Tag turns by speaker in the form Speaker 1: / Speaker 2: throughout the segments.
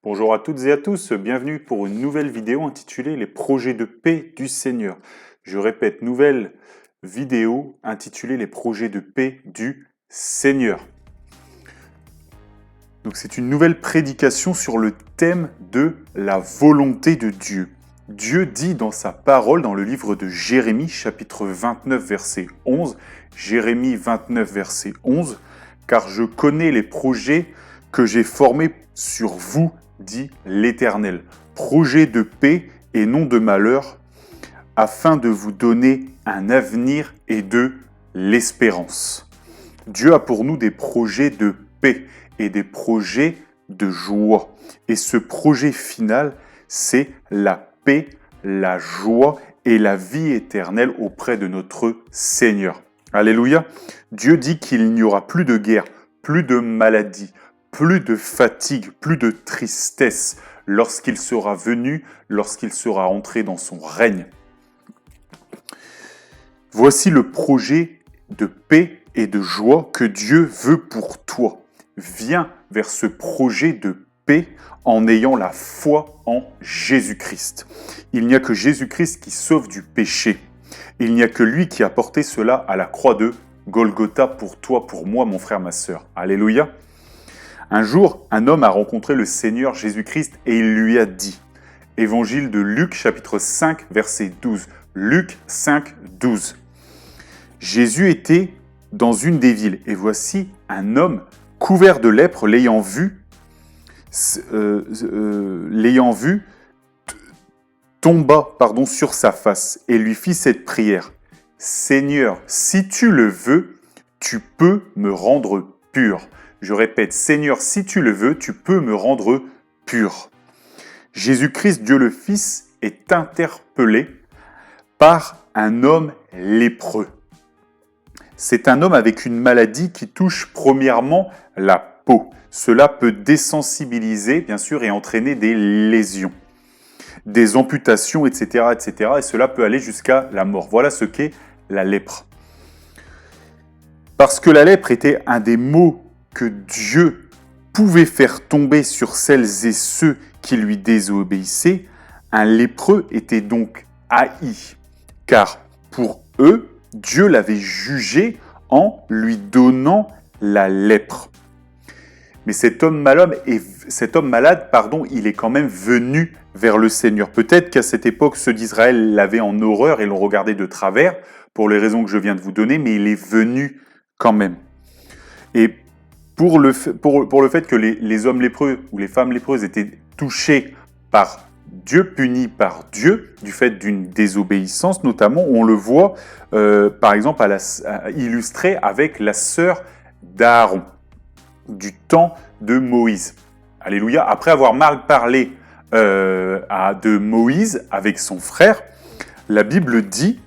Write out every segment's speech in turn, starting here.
Speaker 1: Bonjour à toutes et à tous, bienvenue pour une nouvelle vidéo intitulée Les projets de paix du Seigneur. Je répète, nouvelle vidéo intitulée Les projets de paix du Seigneur. Donc c'est une nouvelle prédication sur le thème de la volonté de Dieu. Dieu dit dans sa parole dans le livre de Jérémie, chapitre 29, verset 11, Jérémie 29, verset 11, « Car je connais les projets que j'ai formés sur vous, dit l'Éternel, projets de paix et non de malheur, afin de vous donner un avenir et de l'espérance. » Dieu a pour nous des projets de paix et des projets de joie. Et ce projet final, c'est la paix, la joie et la vie éternelle auprès de notre Seigneur. Alléluia. Dieu dit qu'il n'y aura plus de guerre, plus de maladie, plus de fatigue, plus de tristesse lorsqu'il sera venu, lorsqu'il sera entré dans son règne. Voici le projet de paix et de joie que Dieu veut pour toi. Viens vers ce projet de paix en ayant la foi en Jésus-Christ. Il n'y a que Jésus-Christ qui sauve du péché. Il n'y a que lui qui a porté cela à la croix de Golgotha pour toi, pour moi, mon frère, ma sœur. Alléluia. Un jour, un homme a rencontré le Seigneur Jésus-Christ et il lui a dit, Évangile de Luc, chapitre 5, verset 12. Luc 5, 12. Jésus était dans une des villes et voici un homme couvert de lèpre l'ayant vu, tomba sur sa face et lui fit cette prière. Seigneur, si tu le veux, tu peux me rendre pur. Je répète, Seigneur, si tu le veux, tu peux me rendre pur. Jésus-Christ, Dieu le Fils, est interpellé par un homme lépreux. C'est un homme avec une maladie qui touche premièrement la peau. Cela peut désensibiliser, bien sûr, et entraîner des lésions, des amputations, etc., etc. Et cela peut aller jusqu'à la mort. Voilà ce qu'est la lèpre. Parce que la lèpre était un des maux que Dieu pouvait faire tomber sur celles et ceux qui lui désobéissaient, un lépreux était donc haï, car pour eux, Dieu l'avait jugé en lui donnant la lèpre. Mais cet homme malade, il est quand même venu vers le Seigneur. Peut-être qu'à cette époque, ceux d'Israël l'avaient en horreur et l'ont regardé de travers, pour les raisons que je viens de vous donner, mais il est venu quand même. Et pour le fait que les hommes lépreux ou les femmes lépreuses étaient touchés par Dieu, punis par Dieu, du fait d'une désobéissance notamment, on le voit par exemple illustré avec la sœur d'Aaron, du temps de Moïse. Alléluia. Après avoir mal parlé de Moïse avec son frère, la Bible dit,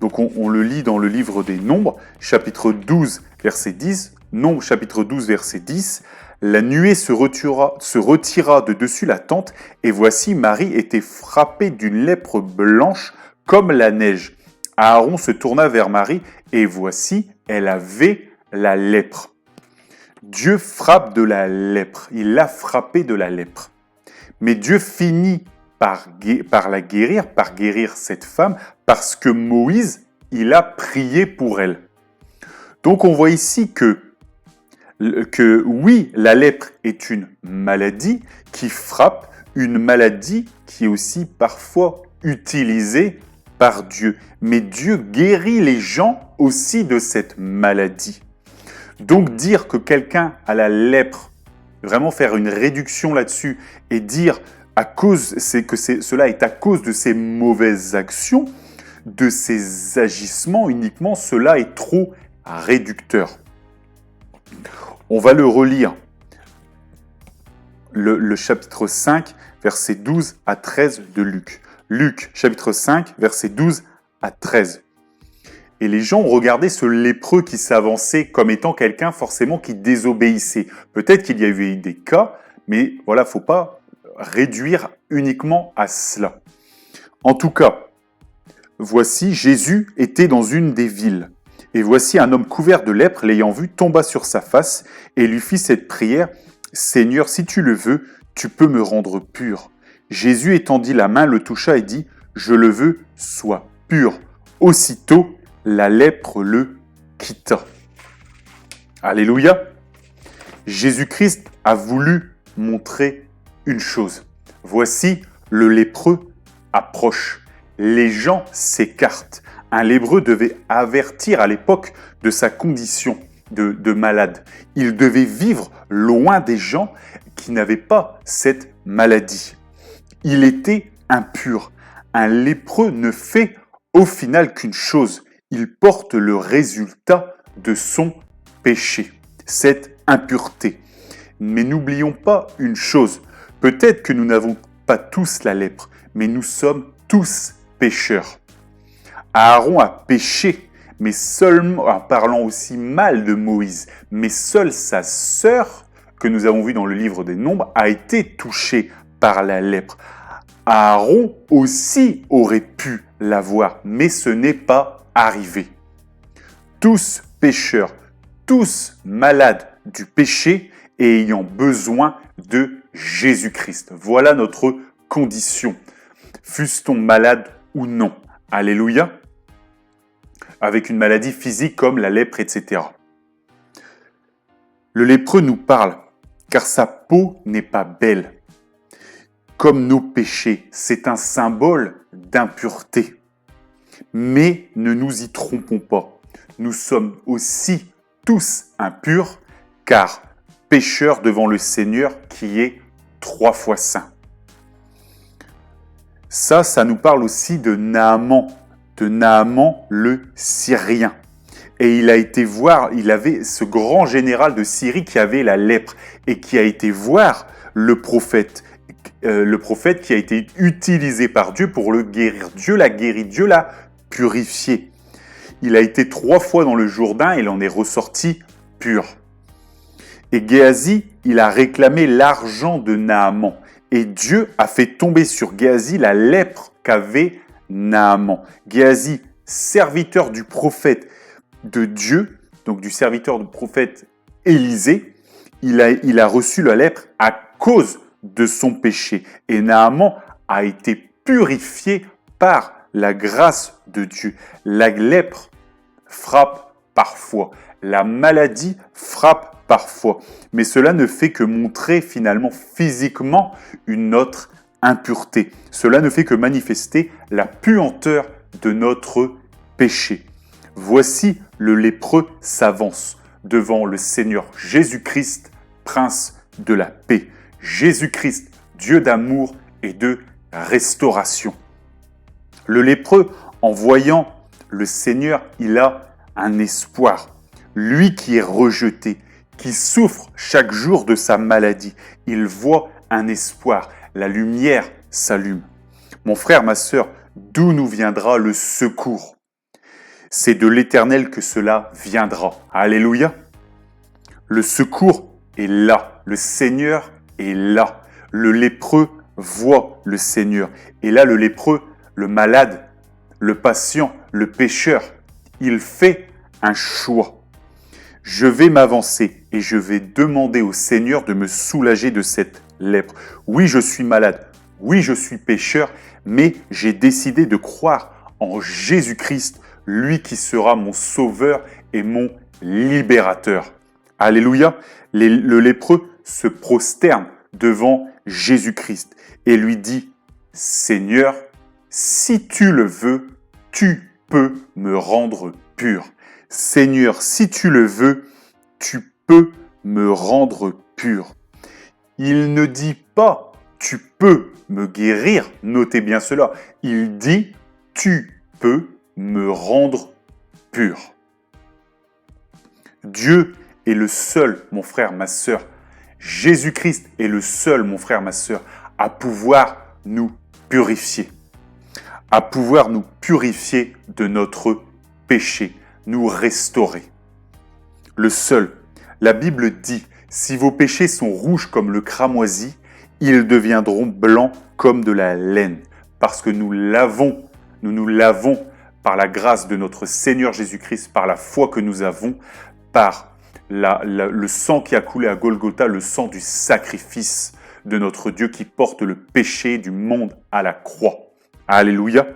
Speaker 1: donc on le lit dans le livre des Nombres, chapitre 12, verset 10, Nombres, chapitre 12, verset 10, « La nuée se retira de dessus la tente, et voici Marie était frappée d'une lèpre blanche comme la neige. Aaron se tourna vers Marie, et voici, elle avait la lèpre. » Dieu frappe de la lèpre, il l'a frappée de la lèpre. Mais Dieu finit par guérir cette femme, parce que Moïse, il a prié pour elle. Donc on voit ici que oui, la lèpre est une maladie qui frappe, une maladie qui est aussi parfois utilisée par Dieu. Mais Dieu guérit les gens aussi de cette maladie. Donc dire que quelqu'un a la lèpre, vraiment faire une réduction là-dessus et dire cela est à cause de ses mauvaises actions, de ses agissements uniquement, cela est trop réducteur. On va le relire, le chapitre 5, versets 12 à 13 de Luc. Luc, chapitre 5, versets 12 à 13. Et les gens ont regardé ce lépreux qui s'avançait comme étant quelqu'un forcément qui désobéissait. Peut-être qu'il y a eu des cas, mais voilà, il ne faut pas réduire uniquement à cela. En tout cas, voici, Jésus était dans une des villes. Et voici un homme couvert de lèpre, l'ayant vu, tomba sur sa face et lui fit cette prière. Seigneur, si tu le veux, tu peux me rendre pur. Jésus étendit la main, le toucha et dit, je le veux, sois pur. Aussitôt, la lèpre le quitta. Alléluia. Jésus-Christ a voulu montrer une chose. Voici, le lépreux approche. Les gens s'écartent. Un lépreux devait avertir à l'époque de sa condition de malade. Il devait vivre loin des gens qui n'avaient pas cette maladie. Il était impur. Un lépreux ne fait au final qu'une chose. Il porte le résultat de son péché, cette impureté. Mais n'oublions pas une chose. Peut-être que nous n'avons pas tous la lèpre, mais nous sommes tous pécheurs. Aaron a péché, mais seulement en parlant aussi mal de Moïse. Mais seule sa sœur, que nous avons vue dans le livre des Nombres, a été touchée par la lèpre. Aaron aussi aurait pu l'avoir, mais ce n'est pas arrivé. Tous pécheurs, tous malades du péché et ayant besoin de Jésus-Christ. Voilà notre condition. Fût-on malade ou non. Alléluia. Avec une maladie physique comme la lèpre, etc. Le lépreux nous parle, car sa peau n'est pas belle. Comme nos péchés, c'est un symbole d'impureté. Mais ne nous y trompons pas. Nous sommes aussi tous impurs, car pécheurs devant le Seigneur qui est 3 fois saint. Ça nous parle aussi de Naaman le Syrien. Et il avait ce grand général de Syrie qui avait la lèpre et qui a été voir le prophète qui a été utilisé par Dieu pour le guérir. Dieu l'a guéri, Dieu l'a purifié. Il a été 3 fois dans le Jourdain et il en est ressorti pur. Et Géasi, il a réclamé l'argent de Naaman. Et Dieu a fait tomber sur Géasi la lèpre qu'avait Naaman. Géasi, serviteur du prophète de Dieu, donc du serviteur du prophète Élisée, il a reçu la lèpre à cause de son péché. Et Naaman a été purifié par la grâce de Dieu. La lèpre frappe parfois. La maladie frappe parfois. Mais cela ne fait que montrer finalement physiquement une autre impureté. Cela ne fait que manifester la puanteur de notre péché. Voici le lépreux s'avance devant le Seigneur Jésus-Christ, Prince de la paix. Jésus-Christ, Dieu d'amour et de restauration. Le lépreux, en voyant le Seigneur, il a un espoir. Lui qui est rejeté, qui souffre chaque jour de sa maladie, il voit un espoir. La lumière s'allume. Mon frère, ma sœur, d'où nous viendra le secours? C'est de l'Éternel que cela viendra. Alléluia. Le secours est là. Le Seigneur est là. Le lépreux voit le Seigneur. Et là, le lépreux, le malade, le patient, le pécheur, il fait un choix. Je vais m'avancer et je vais demander au Seigneur de me soulager de cette lèpre. Oui, je suis malade. Oui, je suis pécheur, mais j'ai décidé de croire en Jésus-Christ, lui qui sera mon sauveur et mon libérateur. Alléluia. Le lépreux se prosterne devant Jésus-Christ et lui dit, Seigneur, si tu le veux, tu peux me rendre pur. Seigneur, si tu le veux, tu peux me rendre pur. Il ne dit pas, tu peux me guérir, notez bien cela. Il dit, tu peux me rendre pur. Dieu est le seul, mon frère, ma sœur. Jésus-Christ est le seul, mon frère, ma sœur, à pouvoir nous purifier. À pouvoir nous purifier de notre péché, nous restaurer. Le seul. La Bible dit, si vos péchés sont rouges comme le cramoisi, ils deviendront blancs comme de la laine. Parce que nous nous lavons par la grâce de notre Seigneur Jésus-Christ, par la foi que nous avons, par le sang qui a coulé à Golgotha, le sang du sacrifice de notre Dieu qui porte le péché du monde à la croix. Alléluia.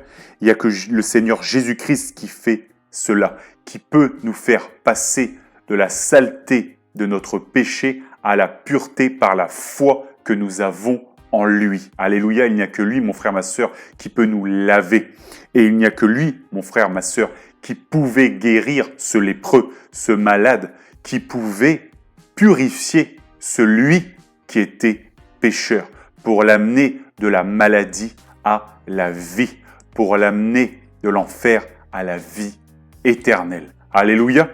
Speaker 1: Il n'y a que le Seigneur Jésus-Christ qui fait cela, qui peut nous faire passer de la saleté de notre péché à la pureté par la foi que nous avons en lui. Alléluia, il n'y a que lui, mon frère, ma sœur, qui peut nous laver. Et il n'y a que lui, mon frère, ma sœur, qui pouvait guérir ce lépreux, ce malade, qui pouvait purifier celui qui était pécheur, pour l'amener de la maladie à la vie, pour l'amener de l'enfer à la vie éternelle. Alléluia.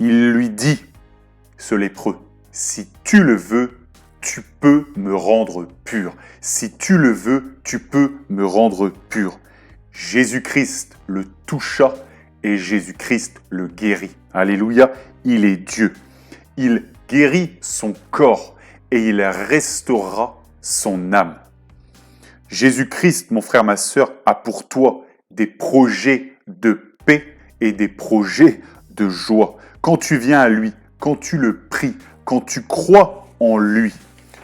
Speaker 1: Il lui dit, ce lépreux, si tu le veux, tu peux me rendre pur. Si tu le veux, tu peux me rendre pur. Jésus-Christ le toucha et Jésus-Christ le guérit. Alléluia, il est Dieu. Il guérit son corps et il restaurera son âme. Jésus-Christ, mon frère, ma sœur, a pour toi des projets de paix et des projets de joie. Quand tu viens à lui, quand tu le pries, quand tu crois en lui,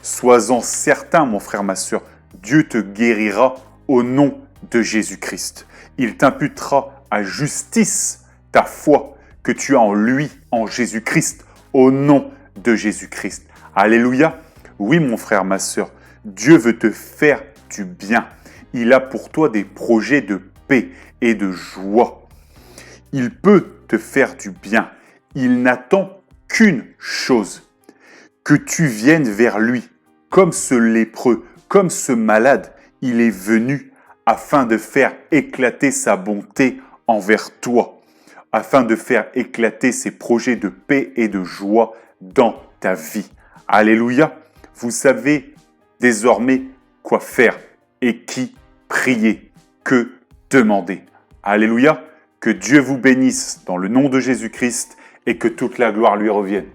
Speaker 1: sois-en certain, mon frère, ma sœur, Dieu te guérira au nom de Jésus-Christ. Il t'imputera à justice ta foi que tu as en lui, en Jésus-Christ, au nom de Jésus-Christ. Alléluia. Oui, mon frère, ma sœur, Dieu veut te faire du bien. Il a pour toi des projets de paix et de joie. Il peut te faire du bien. Il n'attend qu'une chose, que tu viennes vers lui, comme ce lépreux, comme ce malade. Il est venu afin de faire éclater sa bonté envers toi, afin de faire éclater ses projets de paix et de joie dans ta vie. Alléluia. Vous savez désormais quoi faire et qui prier, que demander. Alléluia. Que Dieu vous bénisse dans le nom de Jésus-Christ et que toute la gloire lui revienne.